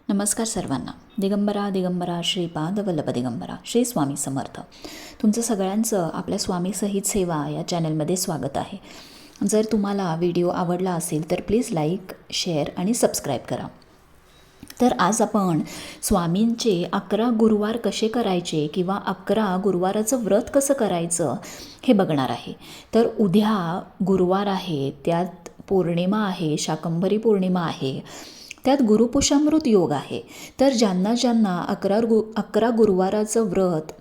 नमस्कार सर्वांना. दिगंबरा दिगंबरा श्रीपाद वल्लभ दिगंबरा श्री स्वामी समर्थ. तुमचं सगळ्यांचं आपल्या स्वामीसहित सेवा या चॅनलमध्ये स्वागत आहे. जर तुम्हाला व्हिडिओ आवडला असेल तर प्लीज लाईक, शेअर आणि सबस्क्राईब करा. तर आज आपण स्वामींचे 11 गुरुवार कसे करायचे किंवा 11 गुरुवाराचं व्रत कसं करायचं हे बघणार आहे. तर उद्या गुरुवार आहे, त्यात पौर्णिमा आहे, शाकंभरी पौर्णिमा आहे, त्यात गुरुपुषामृत योग आहे. तर ज्यांना 11 गुरुवाराचं व्रत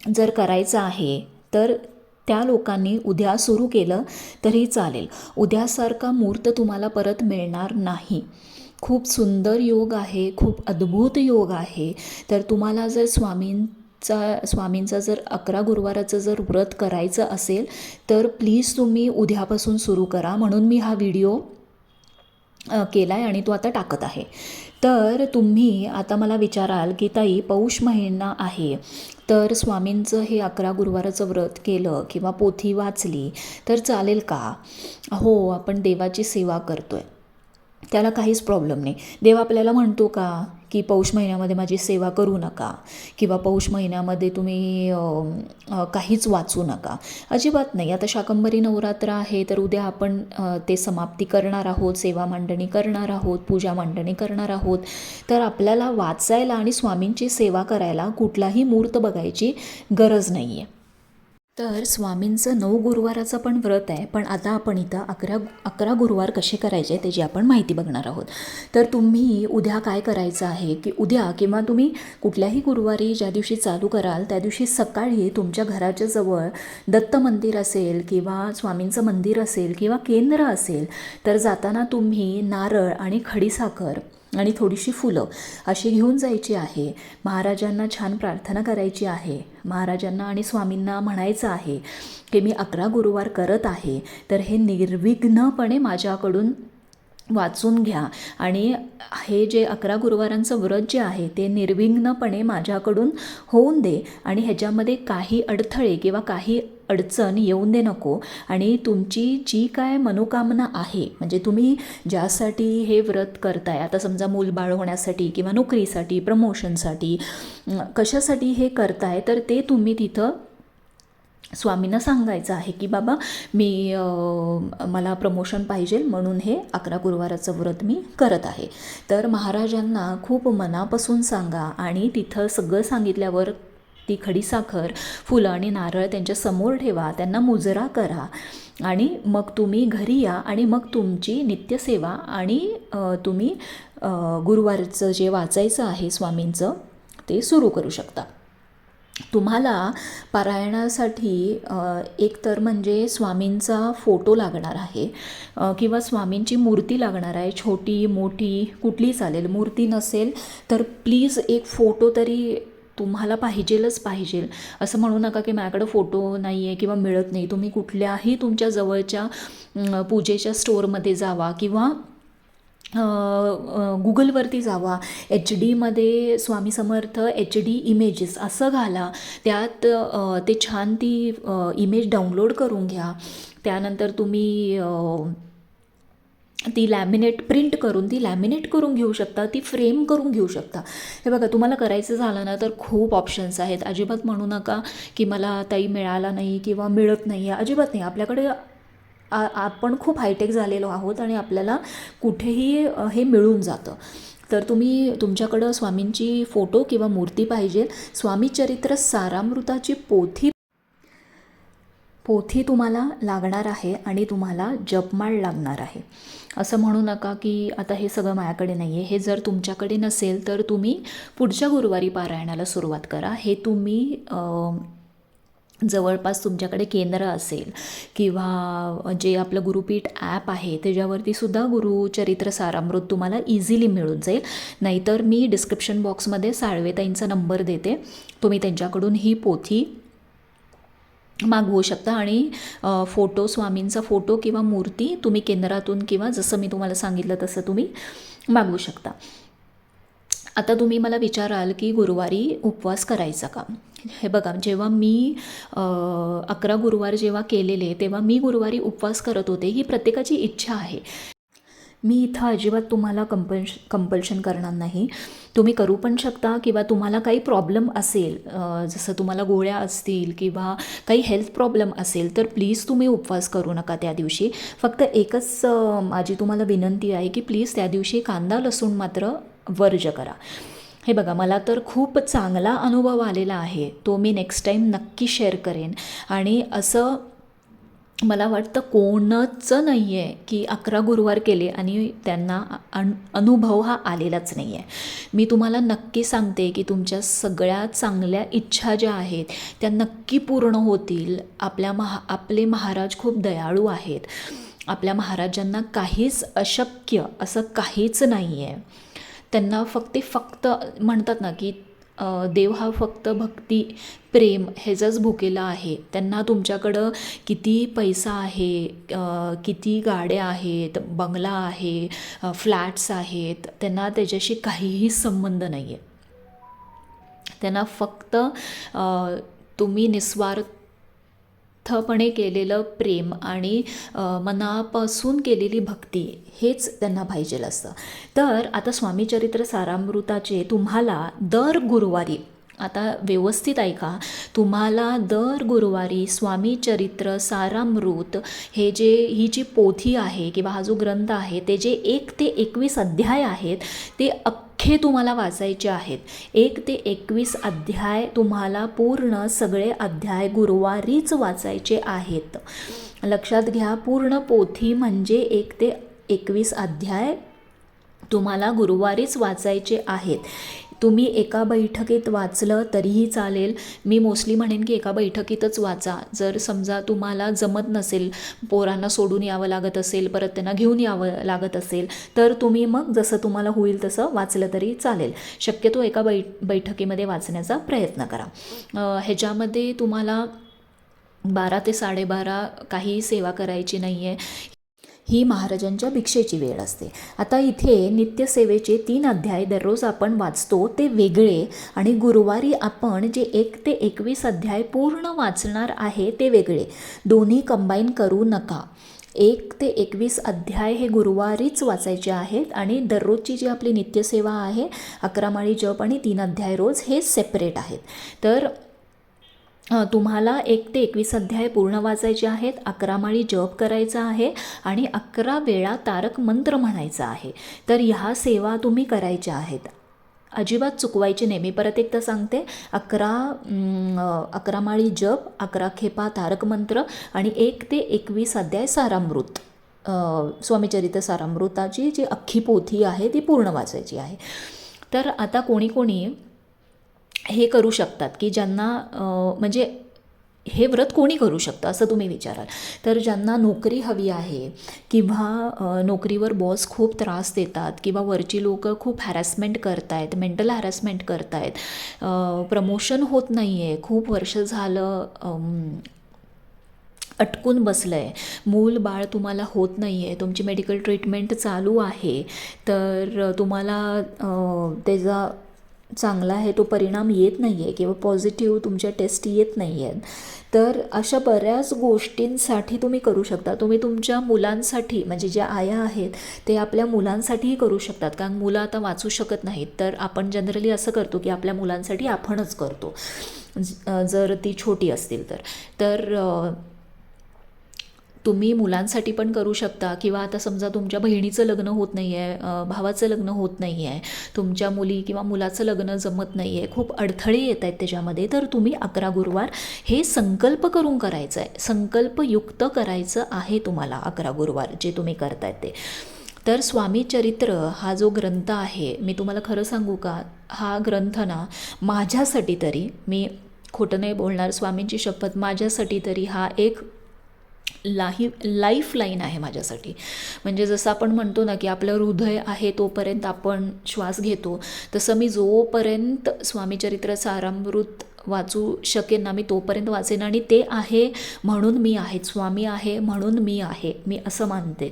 जर करायचं आहे तर त्या लोकांनी उद्या सुरू केलं तरी चालेल. उद्यासारखा मुहूर्त तुम्हाला परत मिळणार नाही. खूप सुंदर योग आहे, खूप अद्भुत योग आहे. तर तुम्हाला जर स्वामींचा जर 11 गुरुवाराचं जर व्रत करायचं असेल तर प्लीज तुम्ही उद्यापासून सुरू करा. म्हणून मी हा व्हिडिओ केला आहे आणि तो आता टाकत आहे. तर तुम्ही आता मला विचाराल की ताई, पौष महिना आहे तर स्वामींचं हे 11 गुरुवाराचं व्रत केलं किंवा पोथी वाचली तर चालेल का? हो, आपण देवाची सेवा करतो आहे, त्याला काहीच प्रॉब्लेम नाही. देव आपल्याला म्हणतो का की पौष महिन्यामध्ये माझी सेवा करू नका किंवा पौष महिन्यामध्ये तुम्ही काहीच वाचू नका? अजिबात नाही. आता शाकंभरी नवरात्र आहे तर उद्या आपण ते समाप्ती करणार आहोत, सेवा मांडणी करणार आहोत, पूजा मांडणी करणार आहोत. तर आपल्याला वाचायला आणि स्वामींची सेवा करायला कुठलाही मुहूर्त बघायची गरज नाही आहे. तर स्वामींचं 9 गुरुवाराचं पण व्रत आहे, पण आता आपण इथं 11 गुरुवार कसे करायचे त्याची आपण माहिती बघणार आहोत. तर तुम्ही उद्या काय करायचं आहे की उद्या किंवा तुम्ही कुठल्याही गुरुवारी ज्या दिवशी चालू कराल त्या दिवशी सकाळी तुमच्या घराच्या जवळ दत्त मंदिर असेल किंवा स्वामींचं मंदिर असेल किंवा केंद्र असेल तर जाताना तुम्ही नारळ आणि खडीसाखर आणि थोडीशी फुलं अशी घेऊन जायची आहे. महाराजांना छान प्रार्थना करायची आहे. महाराजांना आणि स्वामींना म्हणायचं आहे की मी 11 गुरुवार करत आहे तर हे निर्विघ्नपणे माझ्याकडून वाचून घ्या आणि हे जे 11 गुरुवारांचं व्रत जे आहे ते निर्विघ्नपणे माझ्याकडून होऊन दे आणि ह्याच्यामध्ये काही अडथळे किंवा काही अडचण येऊन दे नको. आणि तुमची जी काय मनोकामना आहे, म्हणजे तुम्ही ज्यासाठी हे व्रत करताय, आता समजा मूलबाळ होण्यासाठी किंवा नोकरीसाठी, प्रमोशनसाठी, कशासाठी हे करताय तर ते तुम्ही तिथं स्वामींना सांगायचं आहे की बाबा मला प्रमोशन पाहिजे म्हणून हे 11 गुरुवाराचं व्रत मी करत आहे. तर महाराजांना खूप मनापासून सांगा आणि तिथं सगळं सांगितल्यावर ती खडीसाखर, फुलं आणि नारळ त्यांच्या समोर ठेवा, त्यांना मुजरा करा आणि मग तुम्ही घरी या आणि मग तुमची नित्यसेवा आणि तुम्ही गुरुवारचं जे वाचायचं आहे स्वामींचं ते सुरू करू शकता. तुम्हाला पारायणासाठी एक तर म्हणजे स्वामींचा फोटो लागणार आहे किंवा स्वामींची मूर्ती लागणार आहे. छोटी मोठी कुठली चालेल. मूर्ती नसेल तर प्लीज एक फोटो तरी तुम्हाला पाहिजेलच पाहिजे. असं म्हणू नका की माझ्याकडं फोटो नाही आहे किंवा मिळत नाही. तुम्ही कुठल्याही तुमच्या जवळच्या पूजेच्या स्टोअरमध्ये जावा किंवा गुगलवरती जावा, HD Swami Samarth HD images असं घाला, त्यात ते छान ती इमेज डाउनलोड करून घ्या. त्यानंतर तुम्ही ती प्रिंट करून ती लॅमिनेट करून घेऊ शकता, ती फ्रेम करून घेऊ शकता. हे बघा, तुम्हाला करायचं झालं ना तर खूप ऑप्शन्स आहेत. अजिबात म्हणू नका की मला ताई मिळाला नाही किंवा मिळत नाही आहे. अजिबात नाही. आपल्याकडे आपण खूप हायटेक झालेलो आहोत आणि आपल्याला कुठेही हे मिळून जातं. तर तुम्ही तुमच्याकडं स्वामींची फोटो किंवा मूर्ती पाहिजे. स्वामी चरित्र सारामृताची पोथी तुम्हाला लागणार आहे आणि तुम्हाला जपमाळ लागणार आहे. असं म्हणू नका की आता हे सगळं माझ्याकडे नाही आहे. हे जर तुमच्याकडे नसेल तर तुम्ही पुढच्या गुरुवारी पारायणाला सुरुवात करा. हे तुम्ही जवळपास तुमच्याकडे केंद्र असेल किंवा जे आपलं गुरुपीठ ॲप आहे त्याच्यावरती सुद्धा गुरुचरित्र सारामृत तुम्हाला इझिली मिळून जाईल. नाहीतर मी डिस्क्रिप्शन बॉक्समध्ये साळवेताईंचा नंबर देते, तुम्ही त्यांच्याकडून ही पोथी मागवू शकता आणि फोटो, स्वामींचा फोटो किंवा मूर्ती तुम्ही केंद्रातून किंवा जसं मी तुम्हाला सांगितलं तसं तुम्ही मागवू शकता. आता तुम्ही मला विचाराल की गुरुवारी उपवास करायचा का? हे बघा, जेव्हा मी 11 गुरुवार जेव्हा केलेले तेव्हा मी गुरुवारी उपवास करत होते. ही प्रत्येकाची इच्छा आहे. मी इथं अजिबात तुम्हाला कंपल्शन करणार नाही. तुम्ही करू पण शकता किंवा तुम्हाला काही प्रॉब्लेम असेल, जसं तुम्हाला गोळ्या असतील किंवा काही हेल्थ प्रॉब्लेम असेल तर प्लीज तुम्ही उपवास करू नका त्या दिवशी. फक्त एकच माझी तुम्हाला विनंती आहे की प्लीज त्या दिवशी कांदा लसूण मात्र वर्ज करा. हे बघा, मला तर खूप चांगला अनुभव आलेला आहे, तो मी नेक्स्ट टाईम नक्की शेअर करेन. आणि असं मला वाटतं कोणच नाही आहे की 11 गुरुवार केले आणि त्यांना अनुभव हा आलेलाच नाही आहे. मी तुम्हाला नक्की सांगते की तुमच्या सगळ्या चांगल्या इच्छा ज्या आहेत त्या नक्की पूर्ण होतील. आपले महाराज खूप दयाळू आहेत. आपल्या महाराजांना काहीच अशक्य असं काहीच नाही आहे. त्यांना फक्त म्हणतात ना की देव हा फक्त भक्ती प्रेम ह्याचाच भुकेला आहे. त्यांना तुमच्याकडं किती पैसा आहे, किती गाड्या आहेत, बंगला आहे, फ्लॅट्स आहेत, त्यांना त्याच्याशी काहीही संबंध नाही आहे. त्यांना फक्त तुम्ही निस्वार्थपणे केलेलं प्रेम आणि मनापासून केलेली भक्ती हेच त्यांना पाहिजेल असतं. तर आता स्वामीचरित्र सारामृताचे तुम्हाला दर गुरुवारी, आता व्यवस्थित ऐका, तुम्हाला दर गुरुवारी स्वामीचरित्र सारामृत ही जी पोथी आहे किंवा हा जो ग्रंथ आहे ते जे 1 ते 21 अध्याय आहेत ते अख्खे तुम्हाला वाचायचे आहेत. 1 ते 21 अध्याय तुम्हाला पूर्ण सगळे अध्याय गुरुवारीच वाचायचे आहेत. लक्षात घ्या, पूर्ण पोथी म्हणजे 1 ते 21 अध्याय तुम्हाला गुरुवारीच वाचायचे आहेत. तुम्ही एका बैठकीत वाचलं तरीही चालेल. मी मोस्टली म्हणेन की एका बैठकीतच वाचा. जर समजा तुम्हाला जमत नसेल, पोरांना सोडून यावं लागत असेल, परत त्यांना घेऊन यावं लागत असेल, तर तुम्ही मग जसं तुम्हाला होईल तसं वाचलं तरी चालेल. शक्यतो एका बैठकीमध्ये वाचण्याचा प्रयत्न करा. ह्याच्यामध्ये तुम्हाला 12 ते 12:30 काही सेवा करायची नाही आहे. ही महाराजांच्या भिक्षेची वेळ असते. आता इथे नित्यसेवेचे 3 अध्याय दररोज आपण वाचतो ते वेगळे आणि गुरुवारी आपण जे 1 ते 21 अध्याय पूर्ण वाचणार आहे ते वेगळे. दोन्ही कंबाईन करू नका. 1 ते 21 अध्याय हे गुरुवारीच वाचायचे आहेत आणि दररोजची जी आपली नित्यसेवा आहे 11 माळी जप आणि 3 अध्याय रोज हे सेपरेट आहेत. तर तुम्हाला 1 ते 21 अध्याय पूर्ण वाचायचे आहेत, 11 माळी जप करायचा आहे आणि 11 वेळा तारक मंत्र म्हणायचा आहे. तर ह्या सेवा तुम्ही करायच्या आहेत, अजिबात चुकवायची नाही. मी परत एकदा सांगते, 11 माळी जप, 11 खेपा तारक मंत्र आणि 1 ते 21 अध्याय सारामृत, स्वामीचरित्र सारामृताची जी अख्खी पोथी आहे ती पूर्ण वाचायची आहे. तर आता कोणी हे करू शकतात की ज्यांना म्हणजे हे व्रत कोणी करू शकतं असं तुम्ही विचाराल. तर ज्यांना नोकरी हवी आहे किंवा नोकरीवर बॉस खूप त्रास देतात किंवा वरची लोक खूप हॅरॅसमेंट करतायत, मेंटल हॅरॅसमेंट करतायत, प्रमोशन होत नाही आहे, खूप वर्ष झालं अटकून बसलं आहे, मूल बाळ तुम्हाला होत नाही आहे, तुमची मेडिकल ट्रीटमेंट चालू आहे, तर तुम्हाला त्याचा चांगला आहे तो परिणाम येत नाही आहे किंवा पॉझिटिव्ह तुमच्या टेस्ट येत नाही आहेत, तर अशा बऱ्याच गोष्टींसाठी तुम्ही करू शकता. तुम्ही तुमच्या मुलांसाठी, म्हणजे ज्या आया आहेत ते आपल्या मुलांसाठीही करू शकतात, कारण मुलं आता वाचू शकत नाहीत. तर आपण जनरली असं करतो की आपल्या मुलांसाठी आपणच करतो, जर ती छोटी असतील तर तुम्ही मुलांसाठी पण करू शकता. किंवा आता समजा तुमच्या बहिणीचं लग्न होत नाही आहे, भावाचं लग्न होत नाही आहे, तुमच्या मुली किंवा मुलाचं लग्न जमत नाही आहे, खूप अडथळे येत आहेत त्याच्यामध्ये, तर तुम्ही 11 गुरुवार हे संकल्प करून करायचं आहे, संकल्पयुक्त करायचं आहे तुम्हाला 11 गुरुवार जे तुम्ही करतायत ते. तर स्वामीचरित्र हा जो ग्रंथ आहे, मी तुम्हाला खरं सांगू का, हा ग्रंथ ना माझ्यासाठी तरी, मी खोटं नाही बोलणार, स्वामींची शपथ, माझ्यासाठी तरी हा एक लाईफ लाईन आहे माझ्यासाठी. म्हणजे जसं आपण म्हणतो ना की आपलं हृदय आहे तोपर्यंत आपण श्वास घेतो, तसं मी जोपर्यंत स्वामीचरित्र सारामृत वाचू शकेन ना, मी तोपर्यंत वाचेन. आणि ते आहे म्हणून मी आहे, स्वामी आहे म्हणून मी आहे, मी असं मानते.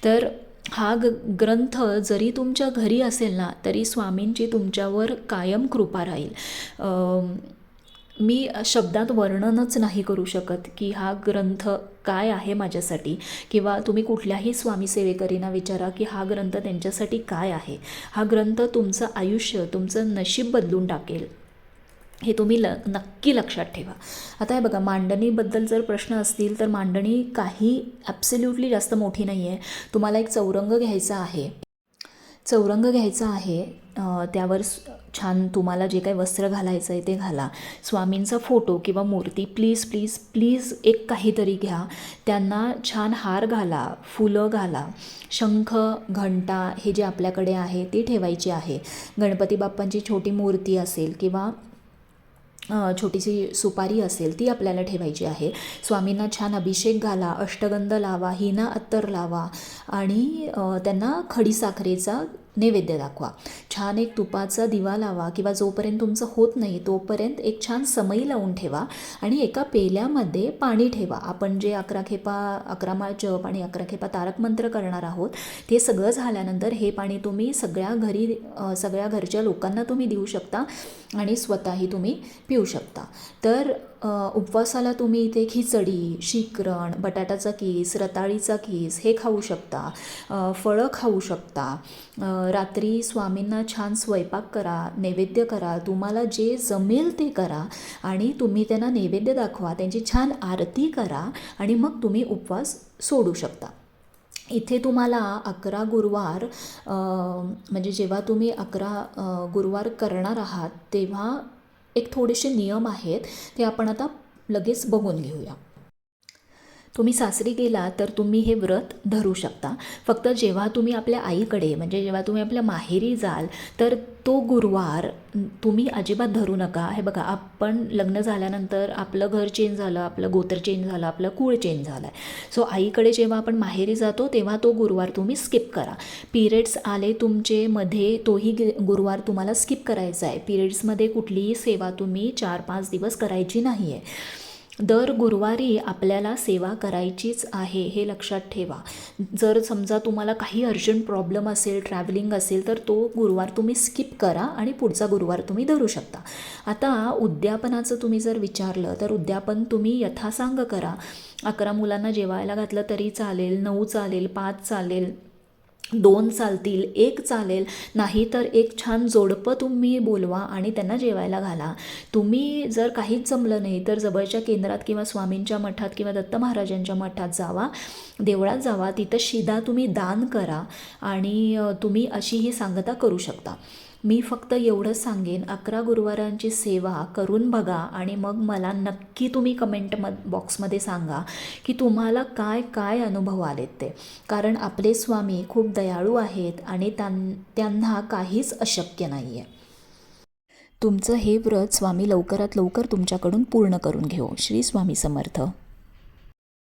तर हा ग्रंथ जरी तुमच्या घरी असेल ना तरी स्वामींची तुमच्यावर कायम कृपा राहील. मी शब्दात वर्णनच नाही करू शकत की हा ग्रंथ काय आहे माझ्यासाठी, किंवा तुम्ही कुठल्याही स्वामी सेवेकरींना विचारा की हा ग्रंथ त्यांच्यासाठी काय आहे. हा ग्रंथ तुमचं आयुष्य, तुमचं नशीब बदलून टाकेल, हे तुम्ही नक्की लक्षात ठेवा. आता हे बघा, मांडणीबद्दल जर प्रश्न असतील तर मांडणी काही ॲब्सल्युटली जास्त मोठी नाही आहे. तुम्हाला एक चौरंग घ्यायचा आहे. त्यावर छान तुम्हाला जे काही वस्त्र घालायचं आहे ते घाला. स्वामींचा फोटो किंवा मूर्ती प्लीज प्लीज प्लीज एक काहीतरी घ्या. त्यांना छान हार घाला, फुलं घाला, शंख, घंटा हे जे आपल्याकडे आहे ते ठेवायची आहे. गणपती बाप्पांची छोटी मूर्ती असेल किंवा छोटीशी सुपारी असेल ती आपल्याला ठेवायची आहे. स्वामींना छान अभिषेक घाला, अष्टगंध लावा, हिना अत्तर लावा आणि त्यांना खडीसाखरेचा नैवेद्य दाखवा. छान एक तुपाचा दिवा लावा किंवा जोपर्यंत तुमचं होत नाही तोपर्यंत एक छान समई लावून ठेवा आणि एका पेल्यामध्ये पाणी ठेवा. आपण जे 11 खेपा 11 माळ जप आणि 11 खेपा तारक मंत्र करणार आहोत ते सगळं झाल्यानंतर हे पाणी तुम्ही सगळ्या घरच्या लोकांना तुम्ही देऊ शकता आणि स्वतःही तुम्ही पिऊ शकता. तर उपवासाला तुम्ही इथे खिचडी, शिकरण, बटाटाचा कीस, रताळीचा कीस हे खाऊ शकता, फळं खाऊ शकता. रात्री स्वामींना छान स्वयंपाक करा, नैवेद्य करा, तुम्हाला जे जमेल ते करा आणि तुम्ही त्यांना नैवेद्य दाखवा, त्यांची छान आरती करा आणि मग तुम्ही उपवास सोडू शकता. इथे तुम्हाला 11 गुरुवार म्हणजे जेव्हा तुम्ही 11 गुरुवार करणार आहात तेव्हा एक थोडेसे नियम आहेत, ते आपण आता लगेच बघून घेऊया. तुम्ही सासरी गेला तर तुम्ही हे व्रत धरू शकता. फक्त जेव्हा तुम्ही आपल्या आईकडे म्हणजे जेव्हा तुम्ही आपल्या माहेरी जाल तर तो गुरुवार तुम्ही अजिबात धरू नका. हे बघा, आपण लग्न झाल्यानंतर आपलं घर चेंज झालं, आपलं गोत्र चेंज झालं, आपलं कुळ चेंज झालं आहे. सो आईकडे जेव्हा आपण माहेरी जातो तेव्हा तो गुरुवार तुम्ही स्किप करा. पिरियड्स आले तुमचे मध्ये तोही गुरुवार तुम्हाला स्किप करायचा आहे. पिरियड्समध्ये कुठलीही सेवा तुम्ही 4-5 दिवस करायची नाही आहे. दर गुरुवारी आपल्याला सेवा करायचीच आहे, हे लक्षात ठेवा. जर समजा तुम्हाला काही अर्जंट प्रॉब्लेम असेल, ट्रॅव्हलिंग असेल तर तो गुरुवार तुम्ही स्किप करा आणि पुढचा गुरुवार तुम्ही धरू शकता. आता उद्यापनाचं तुम्ही जर विचारलं तर उद्यापन तुम्ही यथासांग करा. 11 मुलांना जेवायला घातलं तरी चालेल, 9 चालेल, 5 चालेल, 2 चालतील, 1 चालेल, नाही तर एक छान जोडपं तुम्ही बोलवा आणि त्यांना जेवायला घाला. तुम्ही जर काहीच जमलं नाही तर जवळच्या केंद्रात किंवा स्वामींच्या मठात किंवा दत्त महाराजांच्या मठात जावा, देवळात जावा, तिथं शिदा तुम्ही दान करा आणि तुम्ही अशी ही सांगता करू शकता. मी फक्त एवढंच सांगेन, 11 गुरुवारांची सेवा करून बघा आणि मग मला नक्की तुम्ही बॉक्समध्ये सांगा की तुम्हाला काय काय अनुभव आलेत ते. कारण आपले स्वामी खूप दयाळू आहेत आणि त्यांना काहीच अशक्य नाही आहे. तुमचं हे व्रत स्वामी लवकरात लवकर तुमच्याकडून पूर्ण करून घेऊ. श्री स्वामी समर्थ.